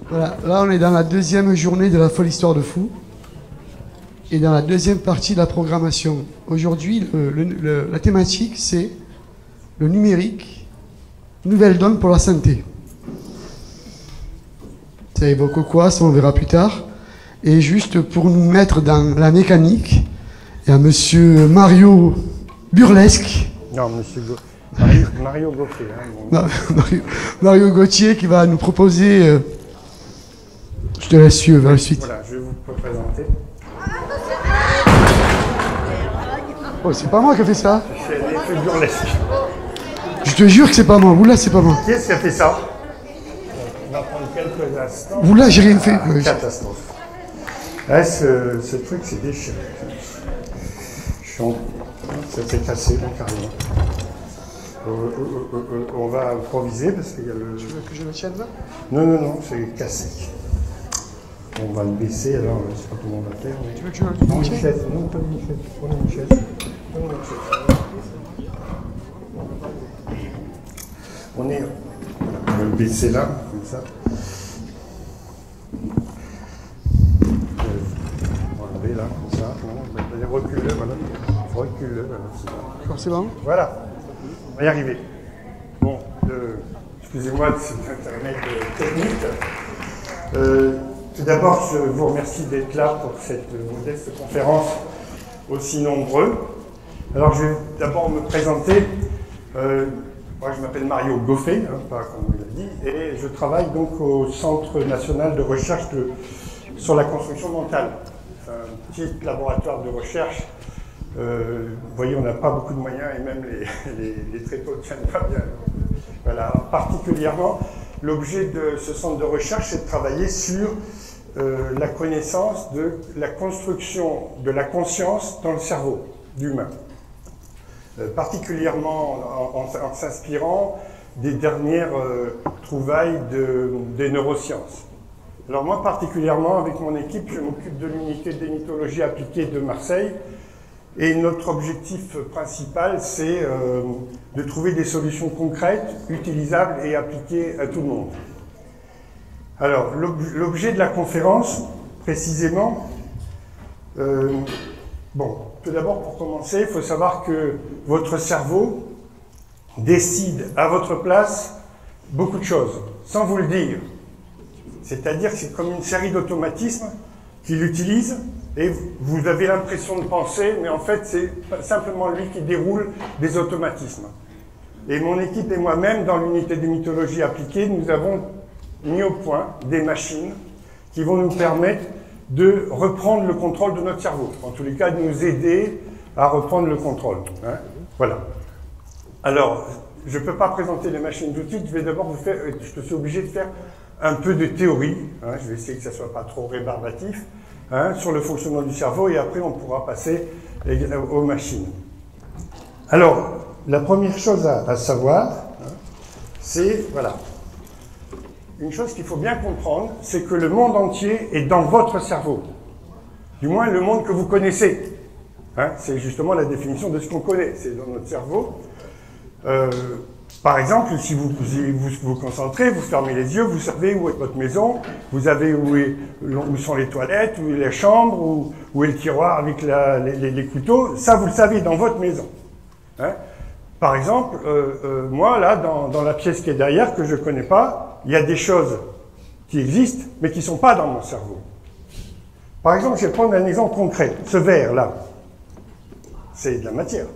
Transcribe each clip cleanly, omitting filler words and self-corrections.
Voilà, là on est dans la deuxième journée de la folle histoire de fou et dans la deuxième partie de la programmation. Aujourd'hui, la thématique c'est le numérique, nouvelle donne pour la santé. Ça évoque quoi? Ça on verra plus tard. Et juste pour nous mettre dans la mécanique, il y a monsieur Mario Burlesque. Non, monsieur Mario Gauthier. Hein, Mario Gauthier qui va nous proposer... je te laisse suivre la suite. Voilà, je vais vous présenter. Oh, c'est pas moi qui a fait ça. C'est l'effet burlesque. Je te jure que c'est pas moi. Oula, c'est pas moi. Qui est-ce qui a fait ça? On va prendre quelques instants. Oula, j'ai rien fait. Catastrophe. Ouais, ce truc, c'est déchiré. Ça s'est cassé, donc carrément. On va improviser parce qu'il y a le... Tu veux que je le tienne là? Non, non, non, c'est cassé. On va le baisser, alors je ne sais pas comment on va faire. Mais... Tu veux que je le Non, une tienne? chaise, non, pas une chaise. Prenons une chaise. Prenons une chaise. On va le baisser là, comme ça. On va enlever là, comme ça. Recule-le, voilà. Recule-le, voilà. D'accord, c'est bon? Voilà. On va y arriver. Bon, excusez-moi de cet internet technique. Tout d'abord, je vous remercie d'être là pour cette modeste conférence aussi nombreux. Alors, je vais d'abord me présenter. Moi, je m'appelle Mario Gauthier, hein, pas comme vous l'avez dit, et je travaille donc au Centre national de recherche sur la construction mentale. C'est un petit laboratoire de recherche. Vous voyez, on n'a pas beaucoup de moyens et même les tréteaux ne tiennent pas bien. Voilà. Particulièrement, l'objet de ce centre de recherche, c'est de travailler sur la connaissance de la construction de la conscience dans le cerveau d'humain. Particulièrement en s'inspirant des dernières trouvailles des neurosciences. Alors moi, particulièrement, avec mon équipe, je m'occupe de l'unité d'énitologie appliquée de Marseille. Et notre objectif principal, c'est de trouver des solutions concrètes, utilisables et appliquées à tout le monde. Alors, l'objet de la conférence, précisément, bon, tout d'abord, pour commencer, il faut savoir que votre cerveau décide à votre place beaucoup de choses, sans vous le dire. C'est-à-dire que c'est comme une série d'automatismes qu'il utilise, et vous avez l'impression de penser, mais en fait, c'est simplement lui qui déroule des automatismes. Et mon équipe et moi-même, dans l'unité de mythologie appliquée, nous avons mis au point des machines qui vont nous permettre de reprendre le contrôle de notre cerveau. En tous les cas, de nous aider à reprendre le contrôle. Hein, voilà. Alors, je ne peux pas présenter les machines tout de suite, je vais d'abord vous faire, je suis obligé de faire un peu de théorie, hein, je vais essayer que ça ne soit pas trop rébarbatif, hein, sur le fonctionnement du cerveau, et après on pourra passer aux machines. Alors, la première chose à savoir, hein, c'est, voilà, une chose qu'il faut bien comprendre, c'est que le monde entier est dans votre cerveau. Du moins, le monde que vous connaissez. Hein, c'est justement la définition de ce qu'on connaît, c'est dans notre cerveau. Par exemple, si vous vous concentrez, vous fermez les yeux, vous savez où est votre maison, vous savez où sont les toilettes, où est la chambre, où est le tiroir avec les couteaux. Ça, vous le savez dans votre maison. Hein. Par exemple, moi, là, dans la pièce qui est derrière, que je ne connais pas, il y a des choses qui existent, mais qui ne sont pas dans mon cerveau. Par exemple, je vais prendre un exemple concret. Ce verre-là, c'est de la matière.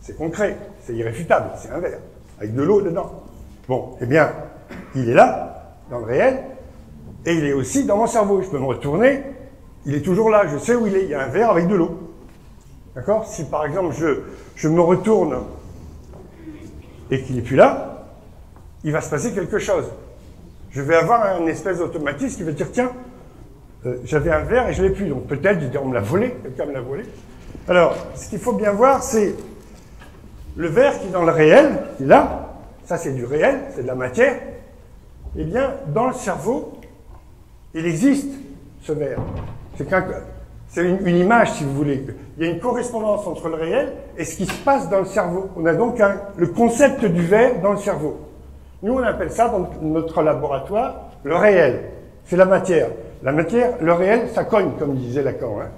C'est concret, c'est irréfutable, c'est un verre, avec de l'eau dedans. Bon, eh bien, il est là, dans le réel, et il est aussi dans mon cerveau. Je peux me retourner, il est toujours là, je sais où il est. Il y a un verre avec de l'eau. D'accord? Si par exemple, je me retourne et qu'il n'est plus là, il va se passer quelque chose. Je vais avoir une espèce d'automatisme qui va dire, tiens, j'avais un verre et je ne l'ai plus. Donc peut-être, je vais dire, on me l'a volé, quelqu'un me l'a volé. Alors, ce qu'il faut bien voir, c'est le verre qui est dans le réel, qui est là, ça c'est du réel, c'est de la matière. Eh bien, dans le cerveau, il existe ce verre. C'est une image, si vous voulez. Il y a une correspondance entre le réel et ce qui se passe dans le cerveau. On a donc le concept du verre dans le cerveau. Nous, on appelle ça, dans notre laboratoire, le réel. c'est la matière. La matière, le réel, ça cogne, comme disait Lacan. Hein.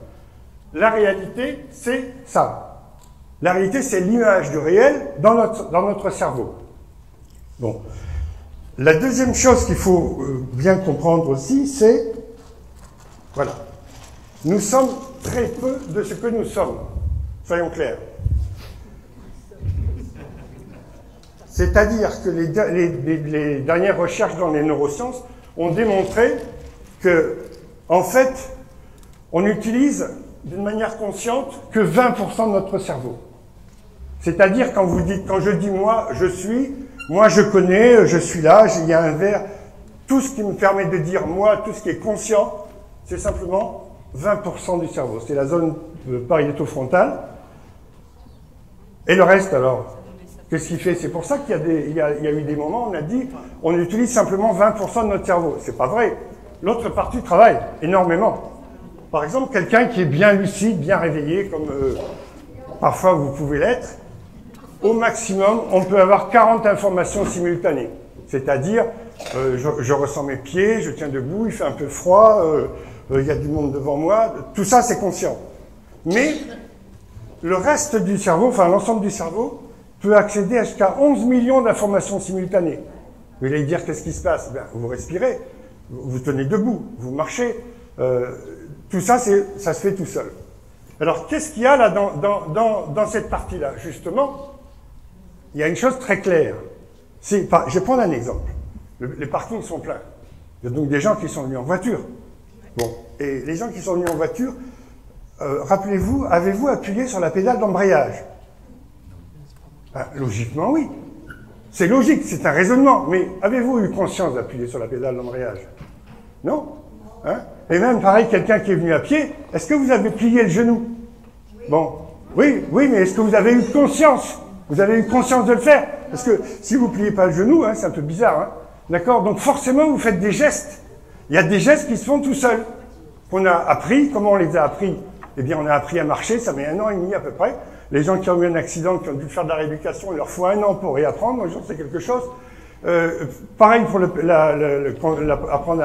La réalité, c'est ça. La réalité, c'est l'image du réel dans notre cerveau. Bon. La deuxième chose qu'il faut bien comprendre aussi, c'est, voilà, nous sommes très peu de ce que nous sommes. Soyons clairs. C'est-à-dire que les dernières recherches dans les neurosciences ont démontré que, en fait, on utilise d'une manière consciente que 20% de notre cerveau. C'est-à-dire quand je dis moi, je suis, moi je connais, je suis là, il y a un verre, tout ce qui me permet de dire moi, tout ce qui est conscient, c'est simplement 20% du cerveau. C'est la zone pariétofrontale. Et le reste alors, qu'est-ce qu'il fait? C'est pour ça qu'il y a eu des moments où on a dit on utilise simplement 20% de notre cerveau. C'est pas vrai. L'autre partie travaille énormément. Par exemple, quelqu'un qui est bien lucide, bien réveillé, comme parfois vous pouvez l'être, au maximum, on peut avoir 40 informations simultanées. C'est-à-dire, je ressens mes pieds, je tiens debout, il fait un peu froid, il y a du monde devant moi. Tout ça, c'est conscient. Mais le reste du cerveau, enfin l'ensemble du cerveau, peut accéder à jusqu'à 11 millions d'informations simultanées. Vous allez dire, qu'est-ce qui se passe? Ben, vous respirez, vous tenez debout, vous marchez. Tout ça, ça se fait tout seul. Alors, qu'est-ce qu'il y a là dans cette partie-là? Justement, il y a une chose très claire. Je vais prendre un exemple. Les parkings sont pleins. Il y a donc des gens qui sont venus en voiture. Bon. Et les gens qui sont venus en voiture, rappelez-vous, avez-vous appuyé sur la pédale d'embrayage? Ben, logiquement, oui. C'est logique, c'est un raisonnement. Mais avez-vous eu conscience d'appuyer sur la pédale d'embrayage? Non, hein? Et même, pareil, quelqu'un qui est venu à pied, est-ce que vous avez plié le genou? Bon, oui, mais est-ce que vous avez eu conscience? Vous avez eu conscience de le faire? Parce que si vous ne pliez pas le genou, hein, c'est un peu bizarre, hein? D'accord? Donc forcément, vous faites des gestes. Il y a des gestes qui se font tout seuls. Qu'on a appris. Comment on les a appris? Eh bien, on a appris à marcher, ça met 1 an et demi à peu près. Les gens qui ont eu un accident, qui ont dû faire de la rééducation, il leur faut 1 an pour réapprendre. Moi, j'en sais quelque chose. Pareil pour apprendre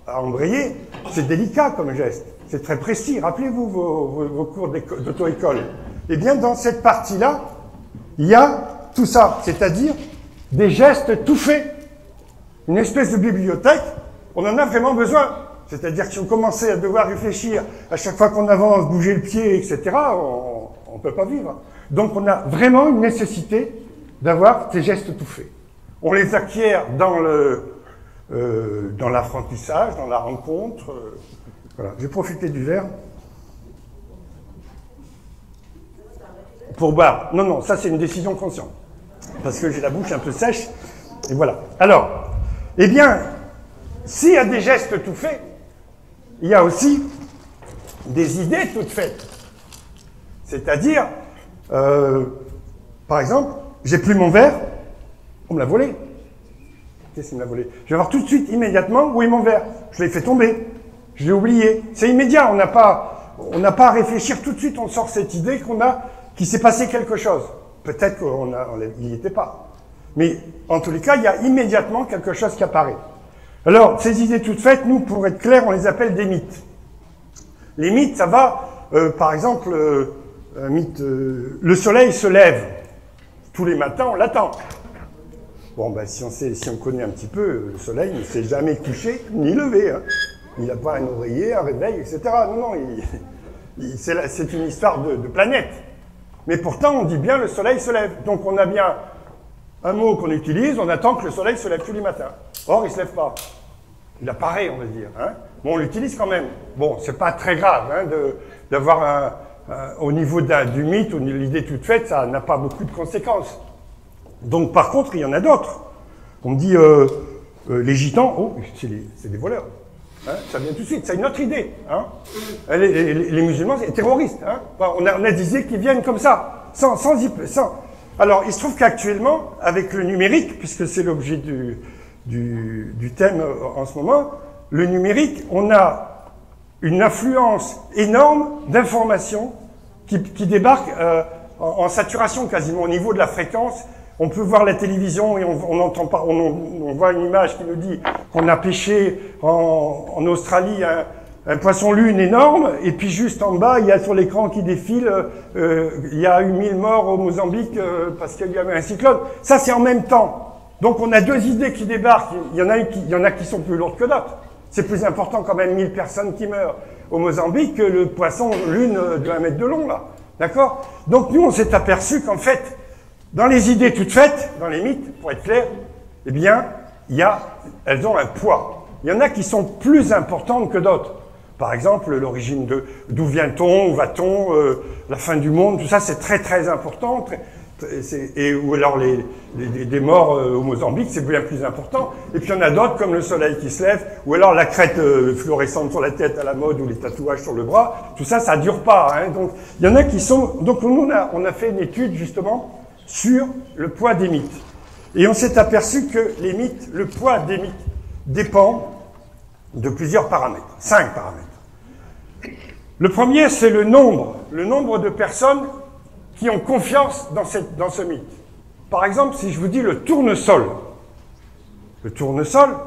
à embrayer, c'est délicat comme geste. C'est très précis. Rappelez-vous vos cours d'auto-école. Eh bien, dans cette partie-là, il y a tout ça, c'est-à-dire des gestes tout faits. Une espèce de bibliothèque, on en a vraiment besoin. C'est-à-dire que si on commençait à devoir réfléchir à chaque fois qu'on avance, bouger le pied, etc., on ne peut pas vivre. Donc on a vraiment une nécessité d'avoir ces gestes tout faits. On les acquiert dans l'apprentissage, dans la rencontre. Voilà. J'ai profité du verre pour boire. Non, ça c'est une décision consciente. Parce que j'ai la bouche un peu sèche. Et voilà. Alors, eh bien, s'il y a des gestes tout faits, il y a aussi des idées toutes faites. C'est-à-dire, par exemple, j'ai plus mon verre, on me l'a volé. Qu'est-ce qu'il me l'a volé? Je vais voir tout de suite, immédiatement, où est mon verre? Je l'ai fait tomber. Je l'ai oublié. C'est immédiat. On n'a pas à réfléchir tout de suite. On sort cette idée qu'il s'est passé quelque chose. Peut-être qu'il n'y était pas. Mais en tous les cas, il y a immédiatement quelque chose qui apparaît. Alors, ces idées toutes faites, nous, pour être clair, on les appelle des mythes. Les mythes, ça va, par exemple, un mythe, le soleil se lève. Tous les matins, on l'attend. Bon, ben, si on connaît un petit peu, le soleil ne s'est jamais couché ni levé. Hein. Il n'a pas un oreiller, un réveil, etc. Non, c'est une histoire de planète. Mais pourtant, on dit bien le soleil se lève. Donc, on a bien un mot qu'on utilise, on attend que le soleil se lève tous les matins. Or, il ne se lève pas. Il apparaît, on va dire. Hein. Bon, on l'utilise quand même. Bon, c'est pas très grave hein, d'avoir au niveau du mythe, ou de l'idée toute faite, ça n'a pas beaucoup de conséquences. Donc, par contre, il y en a d'autres. On me dit, les gitans, oh, c'est des voleurs. Hein, ça vient tout de suite, c'est une autre idée. Hein. Les musulmans, c'est des terroristes. Hein. Enfin, on a des idées qui viennent comme ça, sans. Alors, il se trouve qu'actuellement, avec le numérique, puisque c'est l'objet du thème en ce moment, le numérique, on a une influence énorme d'informations qui débarquent en saturation quasiment au niveau de la fréquence. On peut voir la télévision et on entend pas, on voit une image qui nous dit qu'on a pêché en Australie un poisson-lune énorme, et puis juste en bas, il y a sur l'écran qui défile, il y a eu 1000 morts au Mozambique parce qu'il y avait un cyclone. Ça, c'est en même temps. Donc on a deux idées qui débarquent. Il y en a qui sont plus lourdes que d'autres. C'est plus important quand même 1000 personnes qui meurent au Mozambique que le poisson-lune de 1 mètre de long, là. D'accord? Donc nous, on s'est aperçu qu'en fait, dans les idées toutes faites, dans les mythes, pour être clair, eh bien, elles ont un poids. Il y en a qui sont plus importantes que d'autres. Par exemple, l'origine d'où vient-on, où va-t-on, la fin du monde, tout ça, c'est très très important. Ou alors des morts au Mozambique, c'est bien plus important. Et puis il y en a d'autres, comme le soleil qui se lève, ou alors la crête fluorescente sur la tête à la mode, ou les tatouages sur le bras. Tout ça, ça dure pas. Hein. Donc il y en a qui sont... Donc nous, on a fait une étude justement sur le poids des mythes. Et on s'est aperçu que les mythes, le poids des mythes dépend de plusieurs paramètres, 5 paramètres. Le premier, c'est le nombre de personnes qui ont confiance dans ce mythe. Par exemple, si je vous dis le tournesol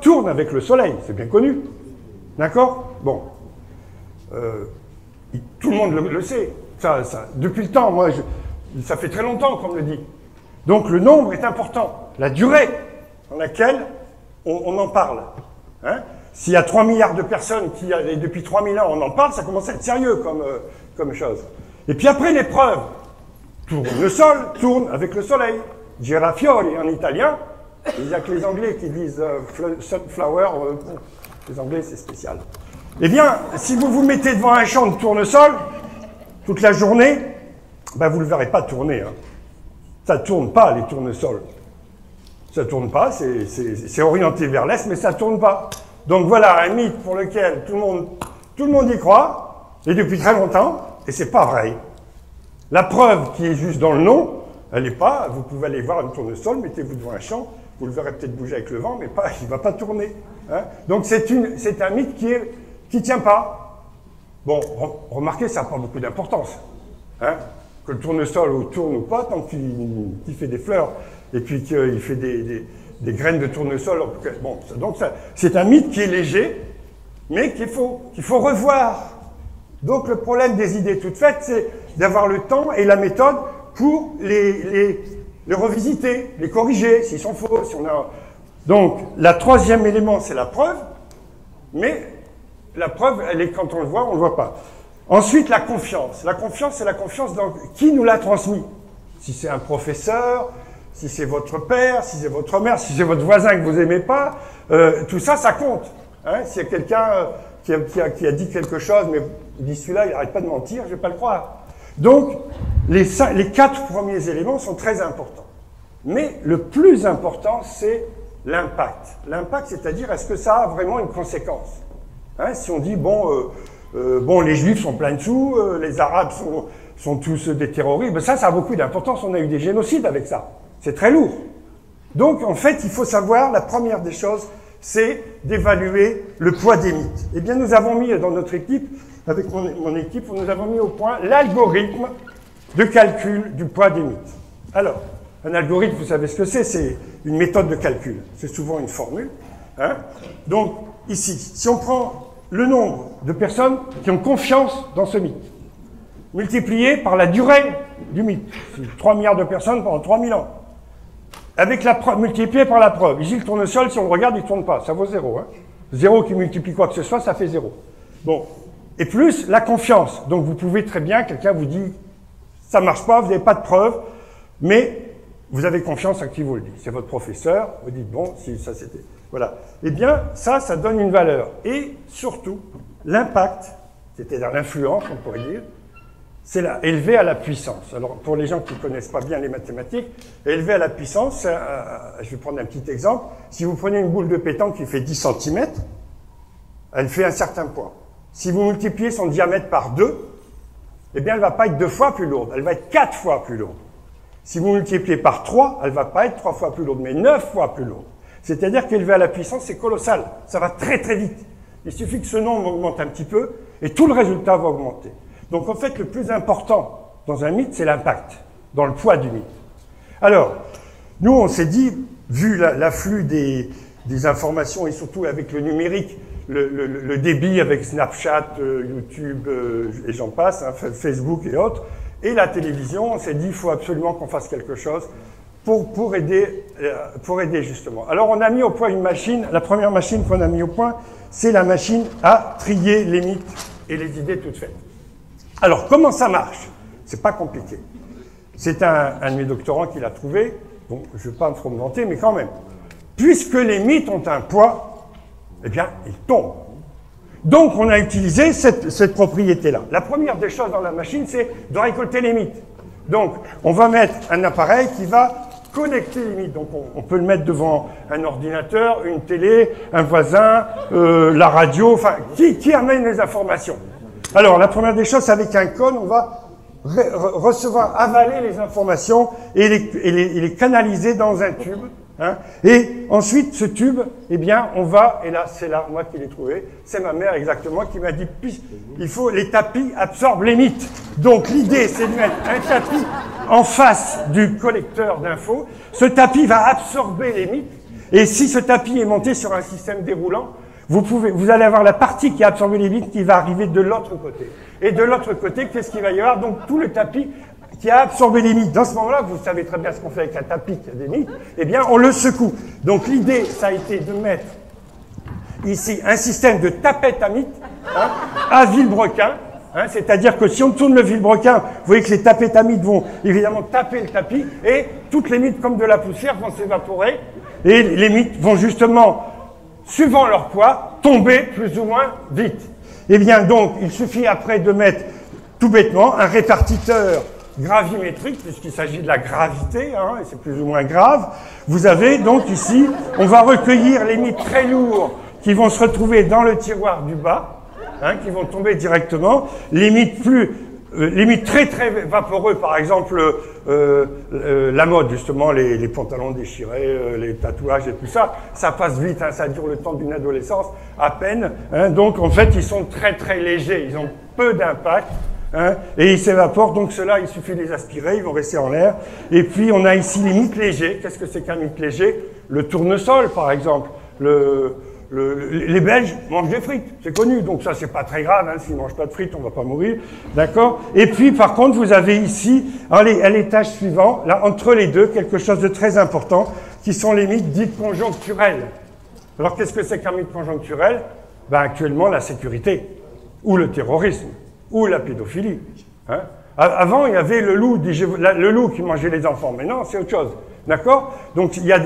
tourne avec le soleil, c'est bien connu. D'accord? Bon. Tout le monde le sait. Depuis le temps, ça fait très longtemps qu'on me le dit. Donc le nombre est important. La durée dans laquelle on en parle. Hein? S'il y a 3 milliards de personnes et depuis 3000 ans on en parle, ça commence à être sérieux comme chose. Et puis après les preuves. Le sol tourne avec le soleil. Girafiori en italien. Il n'y a que les Anglais qui disent sunflower. Les Anglais, c'est spécial. Eh bien, si vous vous mettez devant un champ de tournesol toute la journée, ben vous ne le verrez pas tourner. Hein. Ça ne tourne pas, les tournesols. Ça ne tourne pas, c'est orienté vers l'est, mais ça ne tourne pas. Donc voilà un mythe pour lequel tout le monde y croit, et depuis très longtemps, et c'est pas vrai. La preuve qui est juste dans le nom, elle n'est pas, vous pouvez aller voir un tournesol, mettez-vous devant un champ, vous le verrez peut-être bouger avec le vent, mais pas, il ne va pas tourner. Hein. Donc c'est un mythe qui tient pas. Bon, remarquez, ça n'a pas beaucoup d'importance. Hein. Que le tournesol tourne ou pas, tant qu'il fait des fleurs, et puis qu'il fait des graines de tournesol. Bon, donc c'est un mythe qui est léger, mais qu'il faut revoir. Donc le problème des idées toutes faites, c'est d'avoir le temps et la méthode pour les revisiter, les corriger, s'ils sont faux. Donc, le troisième élément, c'est la preuve, mais la preuve, elle est quand on le voit pas. Ensuite, la confiance. La confiance, c'est la confiance dans qui nous l'a transmis. Si c'est un professeur, si c'est votre père, si c'est votre mère, si c'est votre voisin que vous n'aimez pas, tout ça, ça compte. Hein. S'il y a quelqu'un qui a dit quelque chose, mais il dit celui-là, il n'arrête pas de mentir, je ne vais pas le croire. Donc, les 4 premiers éléments sont très importants. Mais le plus important, c'est l'impact. L'impact, c'est-à-dire, est-ce que ça a vraiment une conséquence? Hein, si on dit, bon, les Juifs sont pleins de sous, les Arabes sont tous des terroristes, ben ça a beaucoup d'importance. On a eu des génocides avec ça. C'est très lourd. Donc, en fait, il faut savoir, la première des choses, c'est d'évaluer le poids des mythes. Eh bien, nous avons mis dans notre équipe, avec mon équipe, nous avons mis au point l'algorithme de calcul du poids des mythes. Alors, un algorithme, vous savez ce que c'est une méthode de calcul. C'est souvent une formule. Hein. Donc, ici, si on prend le nombre de personnes qui ont confiance dans ce mythe, multiplié par la durée du mythe, 3 milliards de personnes pendant 3000 ans, avec la preuve, multiplié par la preuve. Ici, le tournesol, si on le regarde, il ne tourne pas. Ça vaut 0. Hein. 0 qui multiplie quoi que ce soit, ça fait 0. Bon. Et plus la confiance. Donc, vous pouvez très bien, quelqu'un vous dit, ça ne marche pas, vous n'avez pas de preuve, mais vous avez confiance à qui vous le dit. C'est votre professeur, vous dites, bon, si ça c'était... Voilà. Eh bien, ça donne une valeur. Et surtout, l'impact, c'est-à-dire l'influence, on pourrait dire, c'est élevé à la puissance. Alors, pour les gens qui ne connaissent pas bien les mathématiques, élevé à la puissance, je vais prendre un petit exemple. Si vous prenez une boule de pétanque qui fait 10 cm, elle fait un certain poids. Si vous multipliez son diamètre par 2, eh bien, elle ne va pas être 2 fois plus lourde, elle va être 4 fois plus lourde. Si vous multipliez par 3, elle ne va pas être 3 fois plus lourde, mais 9 fois plus lourde. C'est-à-dire qu'élevé à la puissance, c'est colossal. Ça va très très vite. Il suffit que ce nombre augmente un petit peu, et tout le résultat va augmenter. Donc, en fait, le plus important dans un mythe, c'est l'impact, dans le poids du mythe. Alors, Nous, on s'est dit, vu l'afflux des informations et surtout avec le numérique, le débit avec Snapchat, YouTube et j'en passe, hein, Facebook et autres, et la télévision, on s'est dit, il faut absolument qu'on fasse quelque chose pour aider justement. Alors, on a mis au point une machine, la première machine qu'on a mis au point, c'est la machine à trier les mythes et les idées toutes faites. Alors, comment ça marche? C'est pas compliqué. C'est un de mes doctorants qui l'a trouvé. Bon, je ne vais pas me trop me vanter, mais quand même. Puisque les mythes ont un poids, eh bien, ils tombent. Donc, on a utilisé cette propriété-là. La première des choses dans la machine, c'est de récolter les mythes. Donc, on va mettre un appareil qui va connecter les mythes. Donc, on peut le mettre devant un ordinateur, une télé, un voisin, la radio, enfin, qui amène les informations. Alors, la première des choses, c'est avec un cône, on va recevoir, avaler les informations et les canaliser dans un tube. Hein. Et ensuite, ce tube, eh bien, on va, et là, c'est là, moi qui l'ai trouvé, c'est ma mère exactement qui m'a dit, les tapis absorbent les mythes. Donc, l'idée, c'est de mettre un tapis en face du collecteur d'infos. Ce tapis va absorber les mythes. Et si ce tapis est monté sur un système déroulant, vous allez avoir la partie qui a absorbé les mythes qui va arriver de l'autre côté. Et de l'autre côté, qu'est-ce qu'il va y avoir? Donc, tout le tapis qui a absorbé les mythes. Dans ce moment-là, vous savez très bien ce qu'on fait avec un tapis qui a des mythes, eh bien, on le secoue. Donc, l'idée, ça a été de mettre ici un système de tapette à mythes, hein, à vilebrequin, hein, c'est-à-dire que si on tourne le vilebrequin, vous voyez que les tapettes à mythes vont évidemment taper le tapis, et toutes les mythes, comme de la poussière, vont s'évaporer, et les mythes vont justement, suivant leur poids, tomber plus ou moins vite. Eh bien, donc, il suffit après de mettre, tout bêtement, un répartiteur gravimétrique, puisqu'il s'agit de la gravité, hein, et c'est plus ou moins grave. Vous avez donc ici, on va recueillir les mythes très lourds qui vont se retrouver dans le tiroir du bas, hein, qui vont tomber directement. Les mythes très très vaporeux, par exemple la mode, justement, les pantalons déchirés, les tatouages et tout ça, ça passe vite, hein, ça dure le temps d'une adolescence, à peine. Hein, donc en fait, ils sont très très légers, ils ont peu d'impact. Hein, et ils s'évaporent, donc ceux-là, il suffit de les aspirer, ils vont rester en l'air. Et puis, on a ici les mythes légers. Qu'est-ce que c'est qu'un mythe léger? Le tournesol, par exemple. Les Belges mangent des frites, c'est connu, donc ça, c'est pas très grave. Hein, s'ils mangent pas de frites, on va pas mourir, d'accord? Et puis, par contre, vous avez ici, à l'étage suivant, là, entre les deux, quelque chose de très important, qui sont les mythes dits conjoncturels. Alors, qu'est-ce que c'est qu'un mythe conjoncturel? Ben, actuellement, la sécurité, ou le terrorisme, ou la pédophilie. Hein. Avant, il y avait le loup qui mangeait les enfants. Maintenant, c'est autre chose. D'accord? Donc, il y a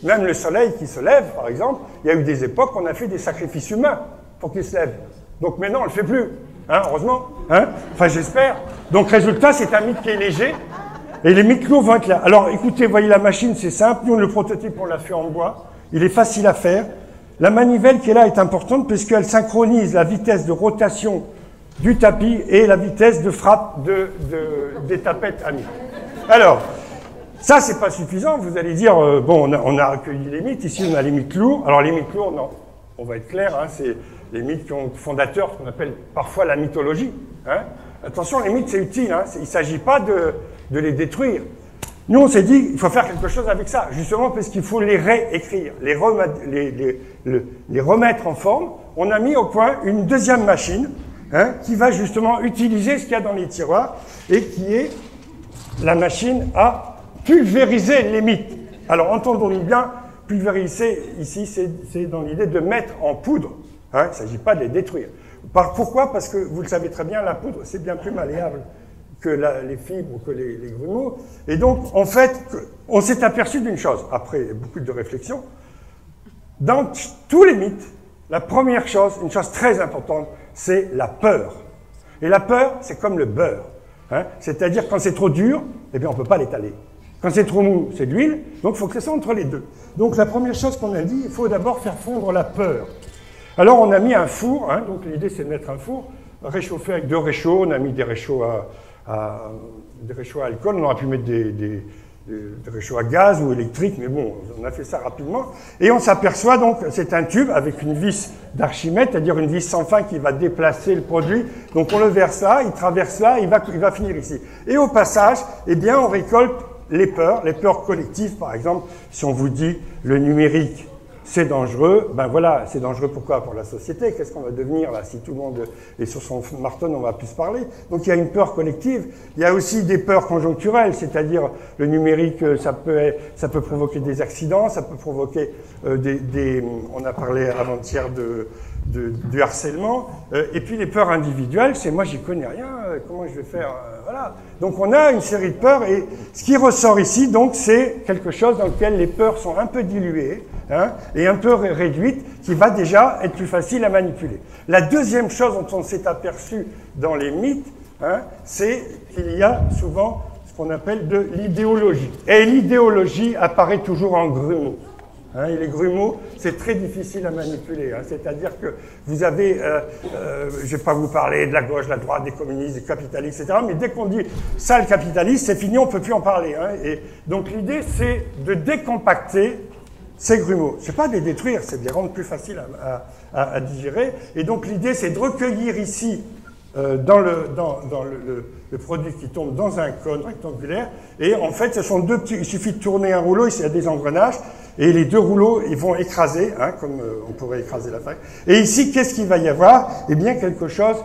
même le soleil qui se lève, par exemple. Il y a eu des époques où on a fait des sacrifices humains pour qu'il se lève. Donc, maintenant, on ne le fait plus. Hein, heureusement. Hein. Enfin, j'espère. Donc, résultat, c'est un mythe qui est léger. Et les mythes lourds vont être là. Alors, écoutez, vous voyez, la machine, c'est simple. Nous, le prototype, on l'a fait en bois. Il est facile à faire. La manivelle qui est là est importante puisqu'elle synchronise la vitesse de rotation du tapis et la vitesse de frappe des tapettes à mythes. Alors, ça, c'est pas suffisant. Vous allez dire, bon, on a recueilli les mythes. Ici, on a les mythes lourds. Alors, les mythes lourds, non. On va être clair, hein, c'est les mythes qui ont fondateur, ce qu'on appelle parfois la mythologie. Hein. Attention, les mythes, c'est utile. Hein. Il ne s'agit pas de les détruire. Nous, on s'est dit, il faut faire quelque chose avec ça, justement parce qu'il faut les réécrire, les remettre en forme. On a mis au point une deuxième machine, hein, qui va justement utiliser ce qu'il y a dans les tiroirs et qui est la machine à pulvériser les mythes. Alors, entendons-nous bien, pulvériser, ici, c'est dans l'idée de mettre en poudre. Hein, il ne s'agit pas de les détruire. Pourquoi? Parce que, vous le savez très bien, la poudre, c'est bien plus malléable que les fibres, que les grumeaux. Et donc, en fait, on s'est aperçu d'une chose, après beaucoup de réflexions. Dans tous les mythes, la première chose, une chose très importante, c'est la peur. Et la peur, c'est comme le beurre. Hein, c'est-à-dire, quand c'est trop dur, eh bien, on ne peut pas l'étaler. Quand c'est trop mou, c'est de l'huile, donc il faut que ce soit entre les deux. Donc, la première chose qu'on a dit, il faut d'abord faire fondre la peur. Alors, on a mis un four, hein, donc l'idée, c'est de mettre un four réchauffé avec 2 réchauds. On a mis des réchauds à alcool, on aurait pu mettre des réchauds à gaz ou électriques, mais bon, on a fait ça rapidement. Et on s'aperçoit donc, c'est un tube avec une vis d'Archimède, c'est-à-dire une vis sans fin qui va déplacer le produit. Donc on le verse là, il traverse là, il va finir ici. Et au passage, eh bien, on récolte les peurs collectives, par exemple, si on vous dit le numérique, c'est dangereux, ben voilà, c'est dangereux pourquoi? Pour la société, qu'est-ce qu'on va devenir là? Si tout le monde est sur son smartphone, on va plus se parler. Donc il y a une peur collective, il y a aussi des peurs conjoncturelles, c'est-à-dire le numérique, ça peut provoquer des accidents, ça peut provoquer on a parlé avant-hier du harcèlement, et puis les peurs individuelles, c'est moi j'y connais rien, comment je vais faire, voilà. Donc on a une série de peurs, et ce qui ressort ici, donc, c'est quelque chose dans lequel les peurs sont un peu diluées, hein, et un peu réduites, qui va déjà être plus facile à manipuler. La deuxième chose dont on s'est aperçu dans les mythes, hein, c'est qu'il y a souvent ce qu'on appelle de l'idéologie. Et l'idéologie apparaît toujours en grumeaux. Hein, et les grumeaux, c'est très difficile à manipuler. Hein, c'est-à-dire que vous avez, je ne vais pas vous parler de la gauche, de la droite, des communistes, des capitalistes, etc. Mais dès qu'on dit ça, le capitaliste, c'est fini, on ne peut plus en parler. Hein, et donc l'idée, c'est de décompacter ces grumeaux. Ce n'est pas de les détruire, c'est de les rendre plus faciles à digérer. Et donc l'idée, c'est de recueillir ici, dans le produit qui tombe dans un cône rectangulaire. Et en fait, ce sont deux petits... Il suffit de tourner un rouleau, ici il y a des engrenages, et les deux rouleaux, ils vont écraser, hein, comme on pourrait écraser la feuille. Et ici, qu'est-ce qu'il va y avoir? Eh bien, quelque chose...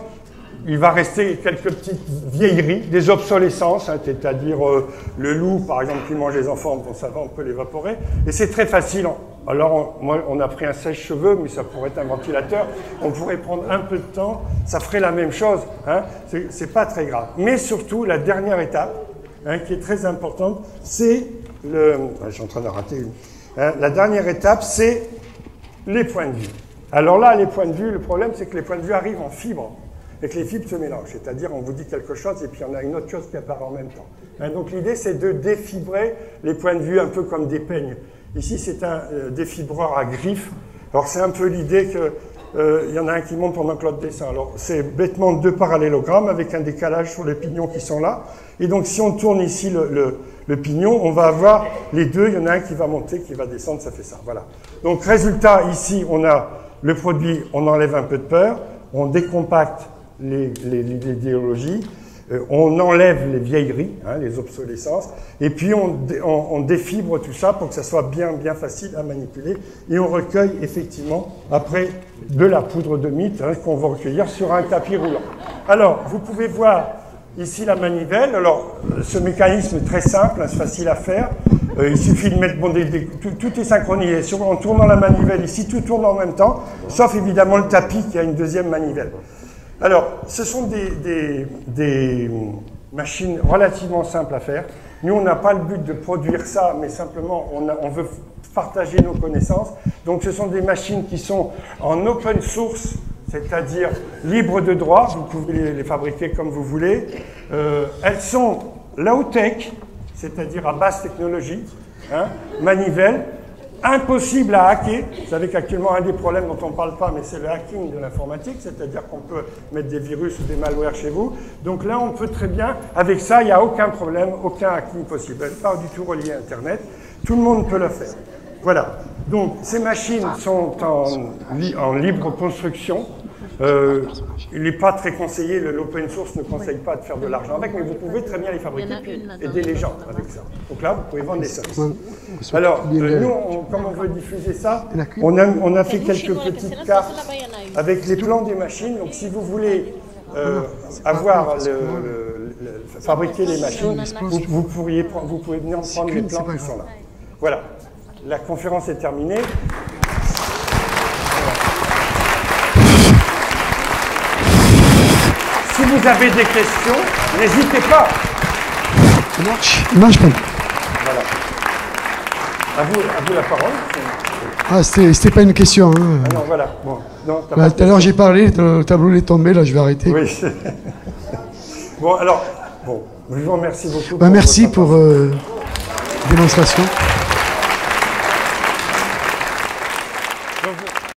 Il va rester quelques petites vieilleries, des obsolescences, hein, c'est-à-dire le loup, par exemple, qui mange les enfants, bon, ça va, on peut l'évaporer. Et c'est très facile. Alors, moi, on a pris un sèche-cheveux, mais ça pourrait être un ventilateur. On pourrait prendre un peu de temps, ça ferait la même chose. Hein, c'est pas très grave. Mais surtout, la dernière étape, hein, qui est très importante, c'est le... Je suis en train de rater une. Hein, la dernière étape, c'est les points de vue. Alors là, les points de vue, le problème, c'est que les points de vue arrivent en fibres. Et que les fibres se mélangent, c'est-à-dire on vous dit quelque chose et puis il y en a une autre chose qui apparaît en même temps. Hein, donc l'idée c'est de défibrer les points de vue un peu comme des peignes. Ici c'est un défibreur à griffes. Alors c'est un peu l'idée qu'il y en a un qui monte pendant que l'autre descend. Alors c'est bêtement deux parallélogrammes avec un décalage sur les pignons qui sont là. Et donc si on tourne ici le pignon, on va avoir les deux, il y en a un qui va monter, qui va descendre, ça fait ça. Voilà. Donc résultat, ici on a le produit, on enlève un peu de peur, on décompacte l'idéologie, on enlève les vieilleries, hein, les obsolescences, et puis on défibre tout ça pour que ça soit bien facile à manipuler, et on recueille effectivement après de la poudre de mythe, hein, qu'on va recueillir sur un tapis roulant. Alors, vous pouvez voir ici la manivelle. Alors, ce mécanisme est très simple, hein, c'est facile à faire. Il suffit de mettre, tout est synchronisé. En tournant la manivelle ici, tout tourne en même temps, sauf évidemment le tapis qui a une deuxième manivelle. Alors, ce sont des machines relativement simples à faire. Nous, on n'a pas le but de produire ça, mais simplement, on veut partager nos connaissances. Donc, ce sont des machines qui sont en open source, c'est-à-dire libres de droit. Vous pouvez les fabriquer comme vous voulez. Elles sont low-tech, c'est-à-dire à basse technologie, hein, manivelle. Impossible à hacker. Vous savez qu'actuellement, un des problèmes dont on ne parle pas, mais c'est le hacking de l'informatique, c'est-à-dire qu'on peut mettre des virus ou des malwares chez vous. Donc là, on peut très bien, avec ça, il n'y a aucun problème, aucun hacking possible. Elle n'est pas du tout reliée à Internet. Tout le monde peut le faire. Voilà. Donc, ces machines sont en libre construction. Il n'est pas très conseillé, l'open source ne conseille pas de faire de l'argent avec, mais vous pouvez très bien les fabriquer et aider les gens avec ça. Donc là, vous pouvez vendre des services. Alors, nous, comme on veut diffuser ça, on a fait quelques petites cartes avec les plans des machines. Donc si vous voulez fabriquer les machines, vous pouvez venir prendre les plans qui sont là. Voilà, la conférence est terminée. Si vous avez des questions, n'hésitez pas. Ça marche? Marche pas. Voilà. À vous la parole. Ah, c'était pas une question. Hein. Ah non, voilà. Bon, tout à l'heure, j'ai parlé, le tableau est tombé, là, je vais arrêter. Oui. Bon, alors, je vous remercie beaucoup. Merci pour la démonstration.